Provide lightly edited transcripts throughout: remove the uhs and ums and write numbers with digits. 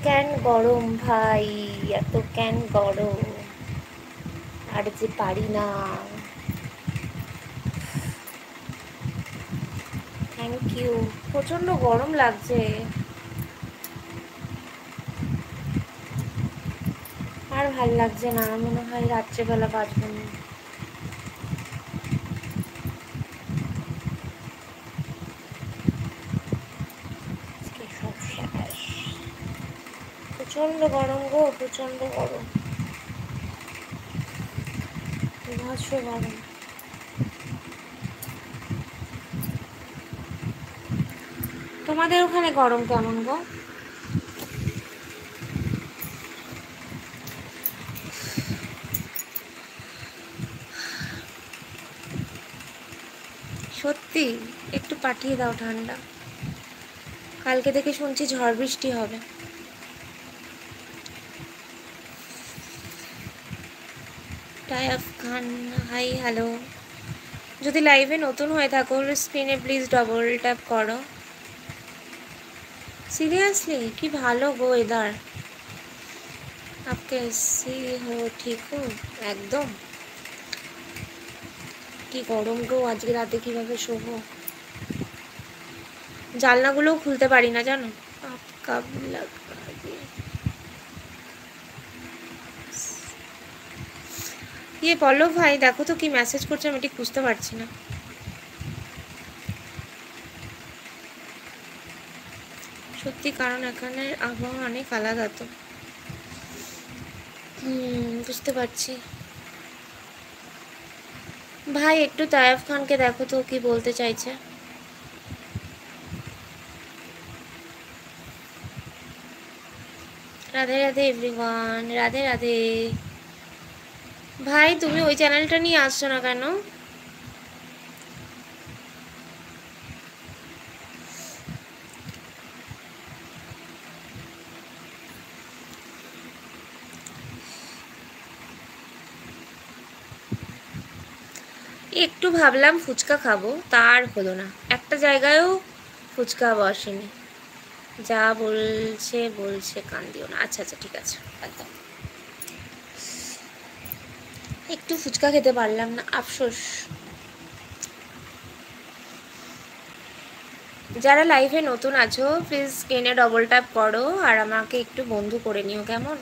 কেন গরম ভাই, এত কেন গরম? আর যে পারি না। Thank you. প্রচন্ড গরম লাগছে। আর ভাল লাগছে না, মনে হয় রাত্রেবেলা বাঁচব না। সব শেষ। প্রচন্ড গরম গো, প্রচন্ড গরম, বিভৎস গরম। তোমাদের ওখানে গরম কেমন গো? সত্যি একটু পাঠিয়ে দাও ঠান্ডা। কালকে থেকে শুনছি ঝড় বৃষ্টি হবে। টাইফ খান, হাই হ্যালো। যদি লাইভে নতুন হয়ে থাকো স্ক্রিনে প্লিজ ডবল ট্যাপ করো। সিরিয়াসলি কি ভালো গো ওয়েদার। आप कैसी हो, ঠিক হো? একদম। কি গরম গো, আজকে রাতে কিভাবে শোবো? জানলাগুলোও খুলতে পারি না জানো। কব লাগা দিয়ে ইয়ে পল্লব ভাই, দেখো তো কি মেসেজ করছে, আমি ঠিক বুঝতে পারছি না। সত্যি, কারণ এখানে আবহাওয়া অনেক আলাদা তো। বুঝতে পারছি। ভাই একটু তায়েফ খানকে দেখো তো কি বলতে চাইছে। রাধে রাধে এভরিওয়ান, রাধে রাধে। ভাই তুমি ওই চ্যানেলটা নিয়ে আসছো না কেন? একটু ভাবলাম ফুচকা খাবো, তার হলো না। একটা জায়গায়ও ফুচকা বসেনি। যা বলছে বলছে, কান দিও না। আচ্ছা আচ্ছা ঠিক আছে, একদম। একটু ফুচকা খেতে পারলাম না, আফসোস। যারা লাইভে নতুন আছো প্লিজ স্ক্রিনে ডবল ট্যাপ করো আর আমাকে একটু বন্ধু করে নিও, কেমন?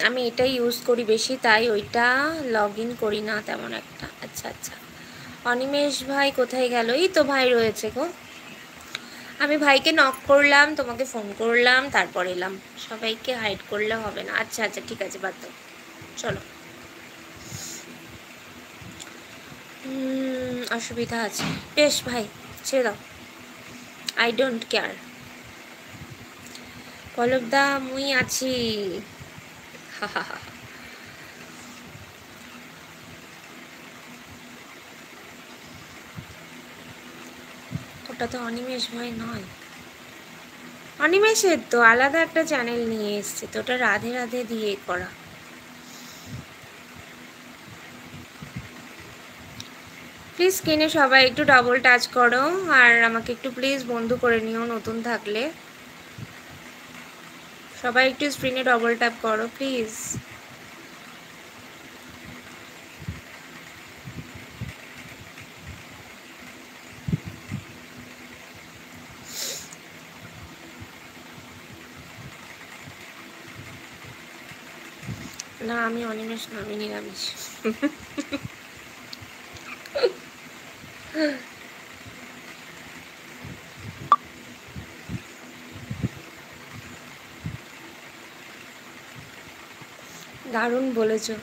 আমি এটাই ইউজ করি বেশি, তাই ওইটা লগ ইন করি না তেমন একটা। আচ্ছা আচ্ছা। অনিমেষ ভাই কোথায় গেল? এই তো ভাই রয়েছে গো। আমি ভাইকে নক করলাম, তোমাকে ফোন করলাম, তারপর এলাম। সবাইকে হাইড করলে হবে না। আচ্ছা আচ্ছা ঠিক আছে, বাদ দাও, চলো। অসুবিধা আছে, বেশ ভাই ছেড়ে দাও, আই ডোন্ট কেয়ার। পল্লব দা মুই আছি। ওটা তো অনিমেষ ভাই নয়। অনিমেষের তো আলাদা একটা চ্যানেল নিয়ে এসছে তো, ওটা রাধে রাধে দিয়ে করা। প্লিজ স্ক্রিনে সবাই একটু ডাবল টাচ করো আর আমাকে একটু প্লিজ বন্ধু করে নিও নতুন থাকলে। সবাই একটু স্ক্রিনে ডবল ট্যাপ করো প্লিজ। না আমি অনিমেষ না, আমি নিরামিষ। দারুণ বলেছো।